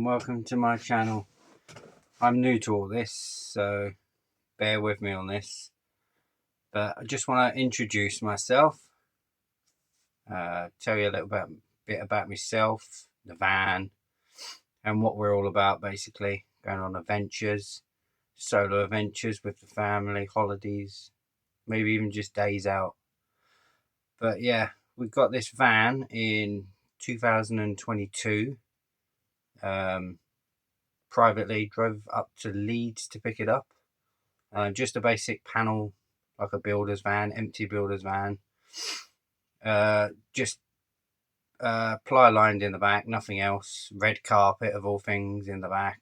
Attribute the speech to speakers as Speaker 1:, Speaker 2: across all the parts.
Speaker 1: and welcome to my channel. I'm new to all this, so bear with me on this, but I just want to introduce myself, tell you a little bit about myself, the van, and what we're all about. Basically going on adventures, solo adventures with the family, holidays, maybe even just days out. But yeah, we've got this van in 2022. Privately drove up to Leeds to pick it up. Just a basic panel, like a builder's van, empty builder's van. Just ply lined in the back, nothing else. Red carpet of all things in the back.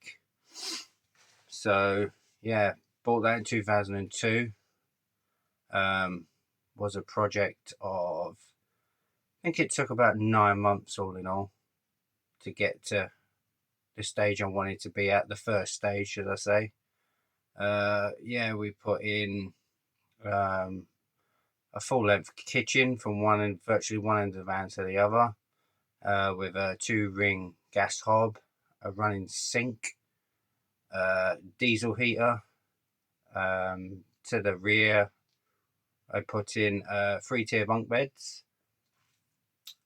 Speaker 1: So yeah, bought that in 2002. Was a project of, I think it took about 9 months all in all to get to the stage I wanted to be at, the first stage, should I say. Yeah, we put in a full-length kitchen from virtually one end of the van to the other, with a 2-ring gas hob, a running sink, diesel heater. To the rear, I put in 3-tier bunk beds.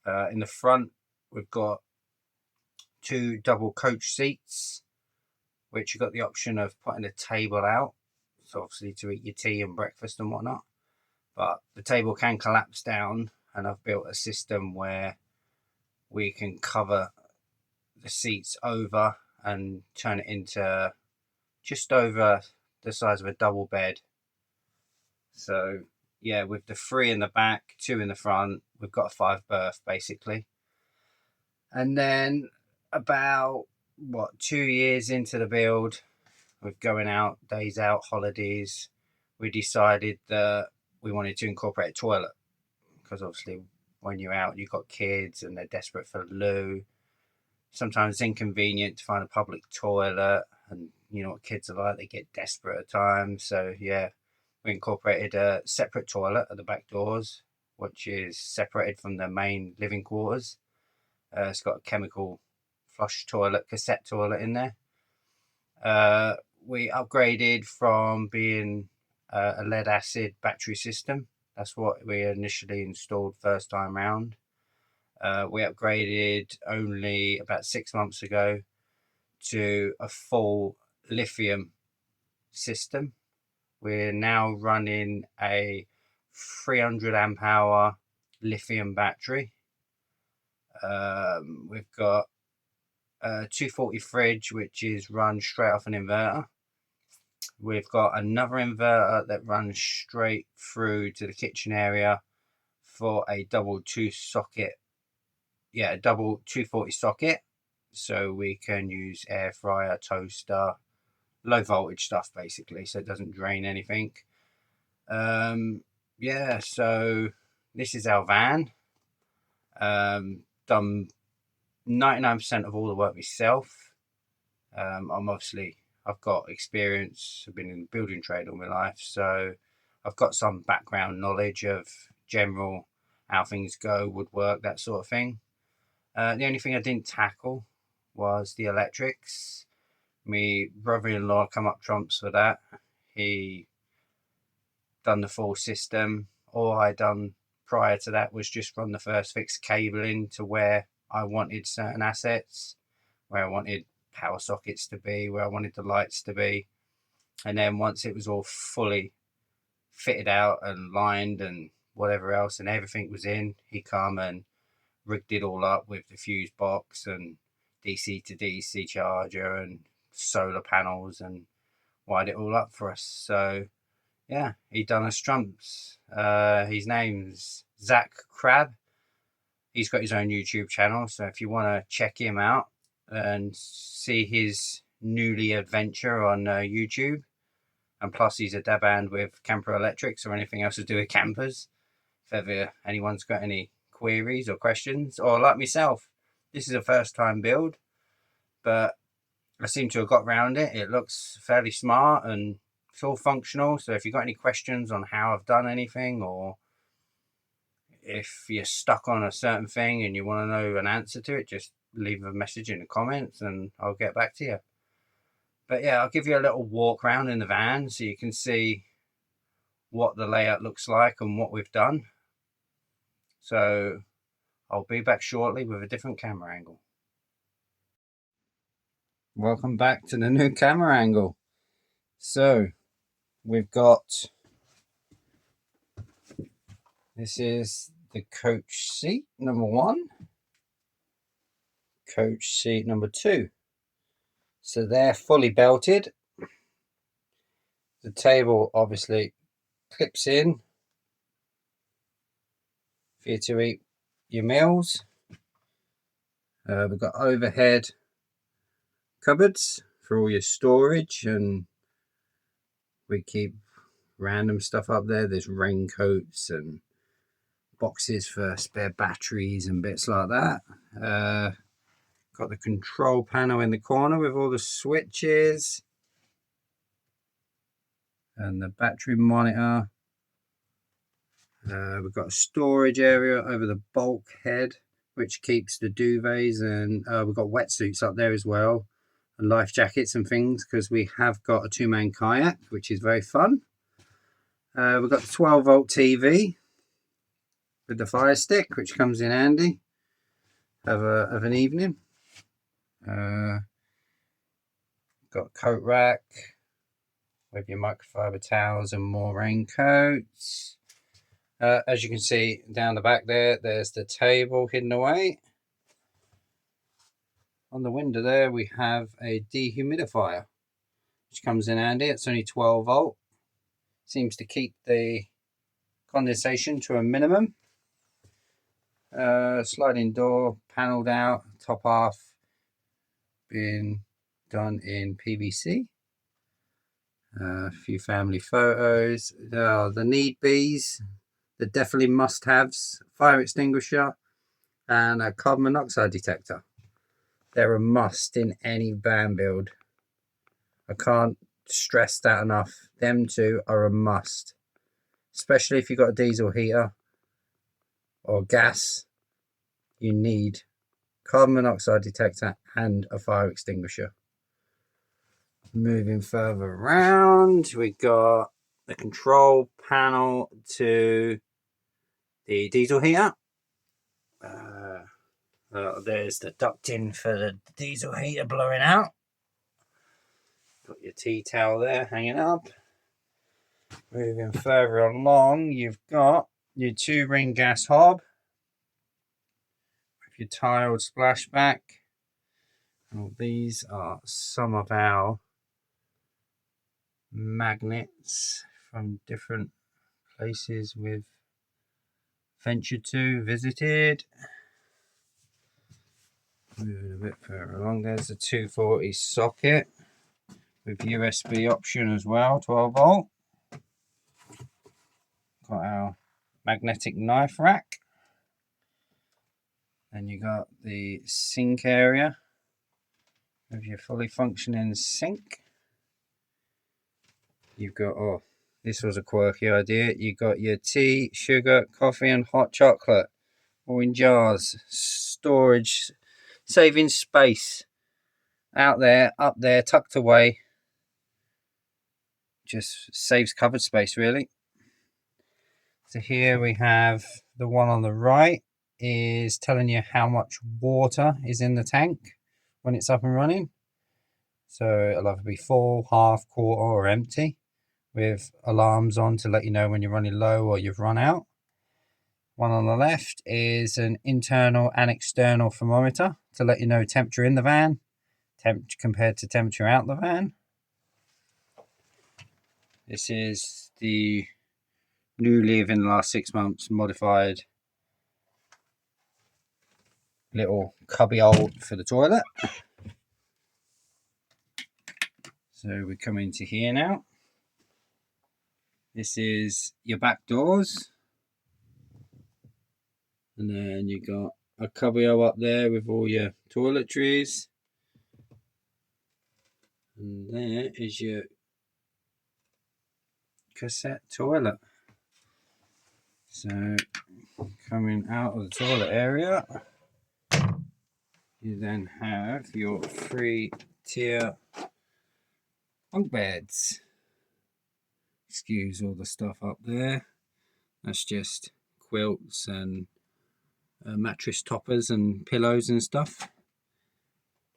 Speaker 1: In the front, we've got 2 double coach seats, which you've got the option of putting a table out, so obviously to eat your tea and breakfast and whatnot. But the table can collapse down, and I've built a system where we can cover the seats over and turn it into just over the size of a double bed. So yeah, with the 3 in the back, 2 in the front, we've got a 5 berth basically. And then about 2 years into the build, with going out, days out, holidays, we decided that we wanted to incorporate a toilet, because obviously when you're out, you've got kids and they're desperate for the loo. Sometimes it's inconvenient to find a public toilet, and you know what kids are like, they get desperate at times. So yeah, we incorporated a separate toilet at the back doors, which is separated from the main living quarters. It's got a chemical flush toilet, cassette toilet in there. We upgraded from being a lead acid battery system. That's what we initially installed first time round. We upgraded only about 6 months ago to a full lithium system. We're now running a 300 amp hour lithium battery. We've got a 240 fridge, which is run straight off an inverter. We've got another inverter that runs straight through to the kitchen area for a double 240 socket, so we can use air fryer, toaster, low voltage stuff basically, so it doesn't drain anything. Yeah, so this is our van. Done 99% of all the work myself. I've got experience, I've been in the building trade all my life, so I've got some background knowledge of general how things go, woodwork, that sort of thing. The only thing I didn't tackle was the electrics. My brother-in-law come up trumps for that. He done the full system. All I done prior to that was just run the first fixed cabling to where I wanted certain assets, where I wanted power sockets to be, where I wanted the lights to be. And then once it was all fully fitted out and lined and whatever else and everything was in, he come and rigged it all up with the fuse box and DC to DC charger and solar panels, and wired it all up for us. So yeah, he done us trumps. His name's Zach Crab. He's got his own YouTube channel, so if you want to check him out and see his newly adventure on YouTube, and plus he's a dab hand with camper electrics or anything else to do with campers, if ever anyone's got any queries or questions, or like myself, this is a first time build, but I seem to have got around it. It looks fairly smart and it's all functional, so if you've got any questions on how I've done anything, or if you're stuck on a certain thing and you want to know an answer to it, just leave a message in the comments and I'll get back to you. But yeah, I'll give you a little walk around in the van so you can see what the layout looks like and what we've done. So I'll be back shortly with a different camera angle. Welcome back to the new camera angle. So we've got, this is the coach seat number 1, coach seat number 2. So they're fully belted. The table obviously clips in for you to eat your meals. We've got overhead cupboards for all your storage, and we keep random stuff up there. There's raincoats and boxes for spare batteries and bits like that. Got the control panel in the corner with all the switches and the battery monitor. We've got a storage area over the bulkhead, which keeps the duvets, and we've got wetsuits up there as well, and life jackets and things, because we have got a 2-man kayak, which is very fun. We've got the 12-volt TV with the fire stick, which comes in handy of an evening. Got a coat rack with your microfiber towels and more raincoats. As you can see down the back there's the table hidden away. On the window there we have a dehumidifier, which comes in handy. It's only 12 volt. Seems to keep the condensation to a minimum. Sliding door, panelled out, top half being done in PVC. A few family photos. The need bees, the definitely must-haves: fire extinguisher and a carbon monoxide detector. They're a must in any van build. I can't stress that enough. Them two are a must, especially if you've got a diesel heater or gas. You need carbon monoxide detector and a fire extinguisher. Moving further around, we got the control panel to the diesel heater. There's the ducting for the diesel heater blowing out. Got your tea towel there hanging up. Moving further along, you've got your 2-ring gas hob with your tiled splashback. And these are some of our magnets from different places we've ventured to, visited. Moving a bit further along, there's a 240 socket with USB option as well, 12 volt. Got our magnetic knife rack. Then you got the sink area with your fully functioning sink. You've got, oh, this was a quirky idea. You got your tea, sugar, coffee and hot chocolate all in jars. Storage, saving space out there, up there, tucked away. Just saves cupboard space, really. So here we have the one on the right is telling you how much water is in the tank when it's up and running. So it'll either be full, half, quarter or empty, with alarms on to let you know when you're running low or you've run out. One on the left is an internal and external thermometer to let you know temperature in the van, compared to temperature out the van. This is the newly, within the last 6 months, modified little cubby hole for the toilet. So we come into here now. This is your back doors. And then you got a cubby hole up there with all your toiletries. And there is your cassette toilet. So coming out of the toilet area, You then have your 3-tier bunk beds. Excuse all the stuff up there. That's just quilts and mattress toppers and pillows and stuff.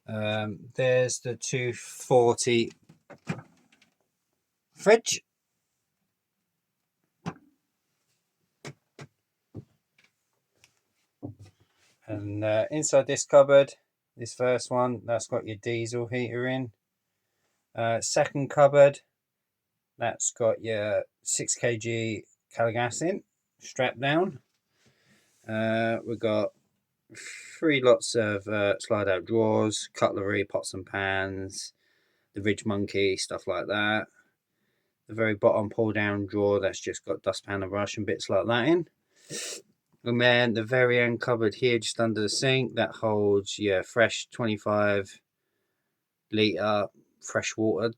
Speaker 1: There's the 240 fridge. And inside this cupboard, this first one, that's got your diesel heater in. Second cupboard, that's got your 6 kg gas in, strapped down. We've got 3 lots of slide out drawers, cutlery, pots and pans, the Ridge Monkey, stuff like that. The very bottom pull down drawer, that's just got dustpan and brush and bits like that in. And then the very end cupboard here, just under the sink, that holds your fresh 25 litre fresh water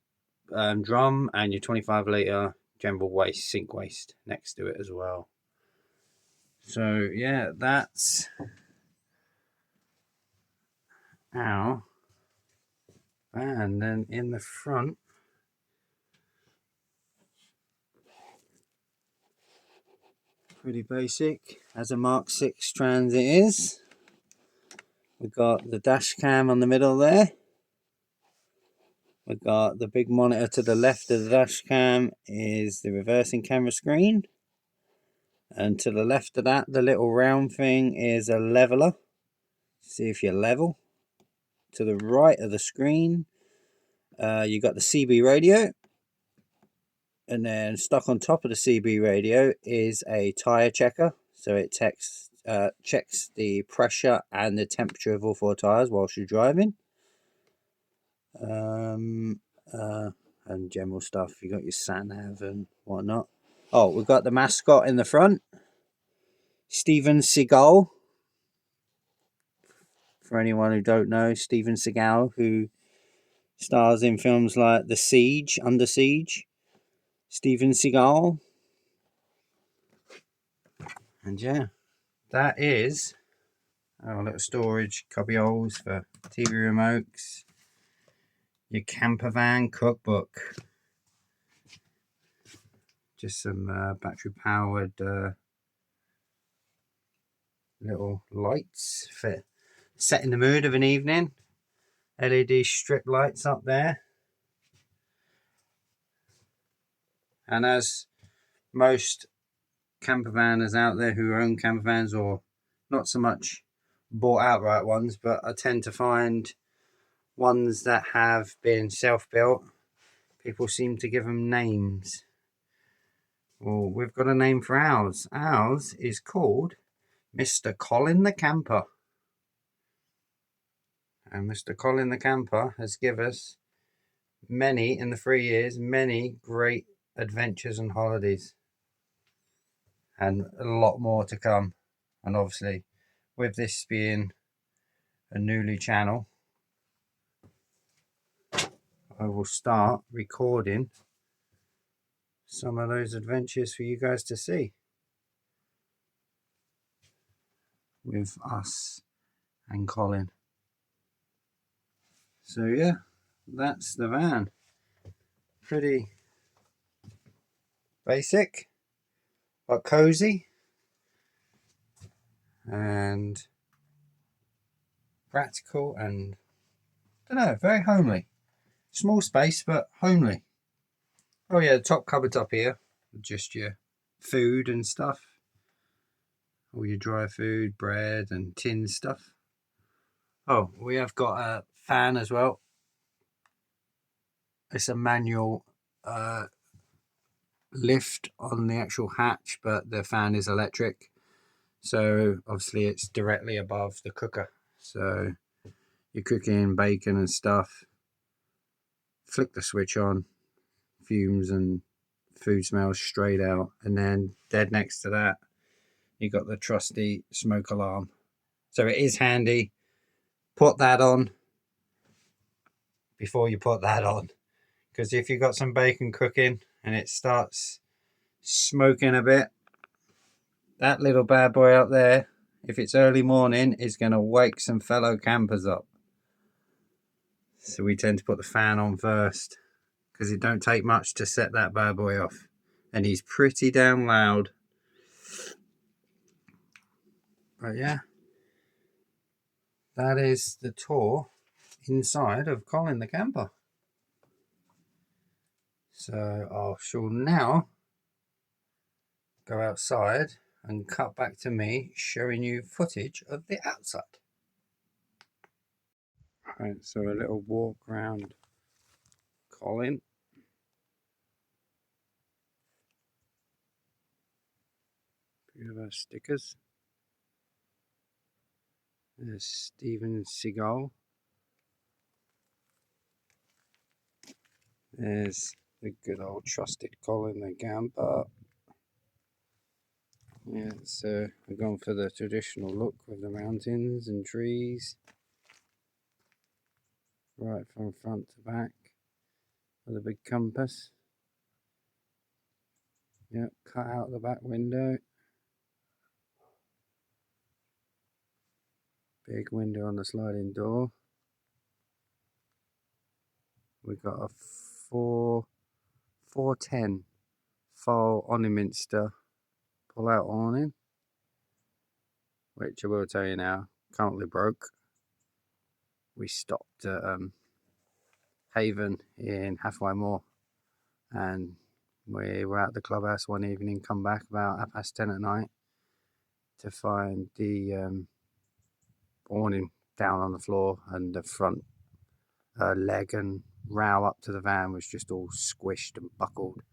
Speaker 1: drum and your 25 litre general waste, sink waste next to it as well. So yeah, that's our van. Then in the front, pretty basic, as a Mark 6 Transit is. We've got the dash cam on the middle there. We've got the big monitor to the left of the dash cam is the reversing camera screen. And to the left of that, the little round thing is a leveler. See if you're level. To the right of the screen, you got the CB radio. And then stuck on top of the CB radio is a tyre checker. So it checks the pressure and the temperature of all 4 tyres whilst you're driving. And general stuff. You got your sat nav and whatnot. Oh, we've got the mascot in the front, Steven Seagal. For anyone who don't know, Steven Seagal, who stars in films like The Siege, Under Siege. Steven Seagal. And yeah, that is our little storage cubby holes for TV remotes. Your campervan cookbook. Just some battery powered little lights for setting the mood of an evening. LED strip lights up there. And as most campervanners out there who own campervans, or not so much bought outright ones, but I tend to find ones that have been self-built, people seem to give them names. Well, we've got a name for ours. Ours is called Mr. Colin the Camper. And Mr. Colin the Camper has given us many, in the 3 years, many great adventures and holidays. And a lot more to come. And obviously, with this being a newly channel, I will start recording some of those adventures for you guys to see with us and Colin. So yeah, that's the van. Pretty basic, but cozy and practical, and I don't know, very homely. Small space, but homely. Oh yeah, the top cupboard's up here, just your food and stuff. All your dry food, bread and tin stuff. Oh, we have got a fan as well. It's a manual lift on the actual hatch, but the fan is electric. So obviously it's directly above the cooker. So you're cooking bacon and stuff, flick the switch on, fumes and food smells straight out. And then dead next to that, you got the trusty smoke alarm. So it is handy. Put that on before you put that on, because if you've got some bacon cooking and it starts smoking a bit, that little bad boy up there if it's early morning, is going to wake some fellow campers up. So we tend to put the fan on first, because it don't take much to set that bad boy off. And he's pretty damn loud. But yeah, that is the tour inside of Colin the camper. So I shall now go outside and cut back to me showing you footage of the outside. Right, so a little walk around Colin. Few of our stickers. There's Steven Seagal. There's the good old trusted Colin the camper. Yeah, so we're going for the traditional look with the mountains and trees. Right from front to back with a big compass. Yep, cut out the back window. Big window on the sliding door. We've got a 410 faux Minster pull-out awning, which I will tell you now, currently broke. We stopped at Haven in Halfway Moor, and we were at the clubhouse one evening, come back about 10:30 at night to find the awning down on the floor, and the front leg and rail up to the van was just all squished and buckled.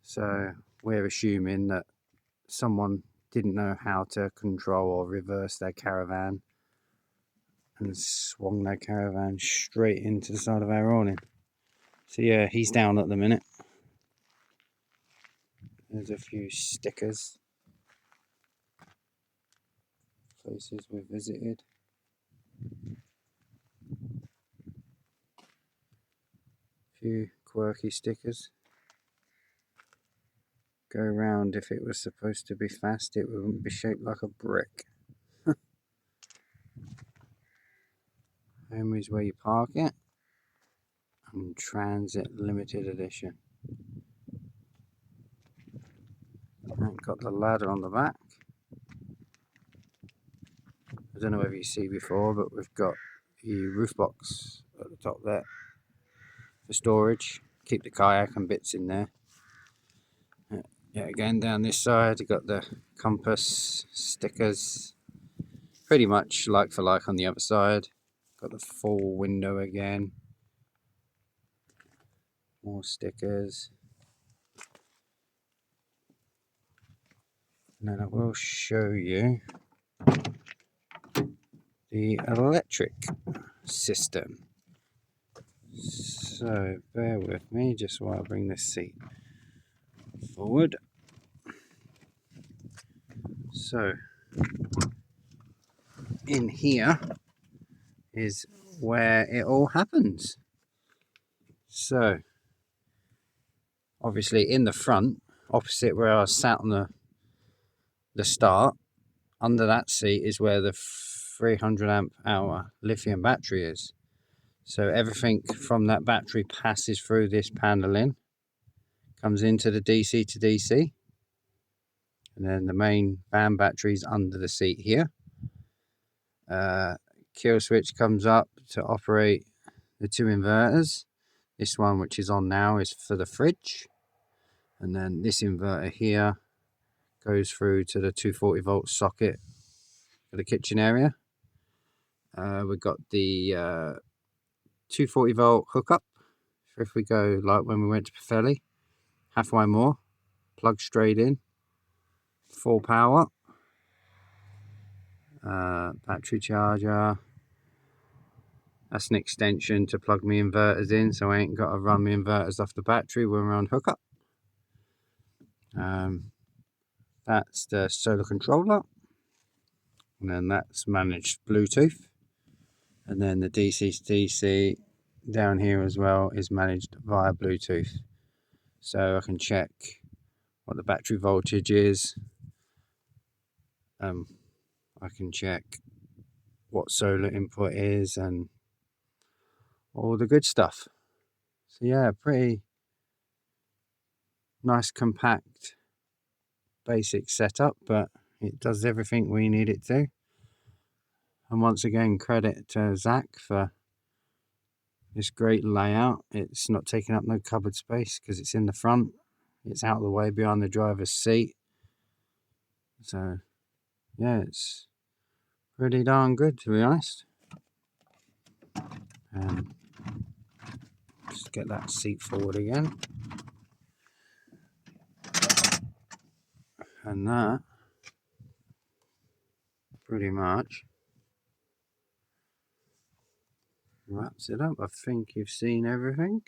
Speaker 1: So we're assuming that someone didn't know how to control or reverse their caravan and swung their caravan straight into the side of our awning. So yeah, he's down at the minute. There's a few stickers, places we've visited. A few quirky stickers. Go round, if it was supposed to be fast, it wouldn't be shaped like a brick. Home is where you park it. And Transit Limited Edition. And got the ladder on the back. I don't know whether you see before, but we've got the roof box at the top there for storage. Keep the kayak and bits in there. Yeah, again down this side you've got the compass, stickers, pretty much like for like on the other side. Got the full window again, more stickers, and then I will show you the electric system. So bear with me just while I bring this seat forward. So in here is where it all happens. So obviously in the front, opposite where I sat on the start, under that seat is where the 300 amp hour lithium battery is. So everything from that battery passes through this paneling, comes into the DC to DC, and then the main van battery is under the seat here. Kill switch comes up to operate the two inverters. This one, which is on now, is for the fridge, and then this inverter here goes through to the 240 volt socket for the kitchen area. We've got the 240 volt hookup. So if we go like when we went to Pwllheli, Halfway Moor, plug straight in, full power. Battery charger. That's an extension to plug my inverters in, so I ain't got to run my inverters off the battery when we're on hookup. That's the solar controller, and then that's managed Bluetooth, and then the DC to DC down here as well is managed via Bluetooth, so I can check what the battery voltage is, I can check what solar input is and all the good stuff. So yeah, pretty nice, compact, basic setup, but it does everything we need it to. And once again, credit to Zach for this great layout. It's not taking up no cupboard space because it's in the front. It's out of the way behind the driver's seat. So yeah, it's pretty darn good, to be honest. Just get that seat forward again. And that pretty much wraps it up. I think you've seen everything.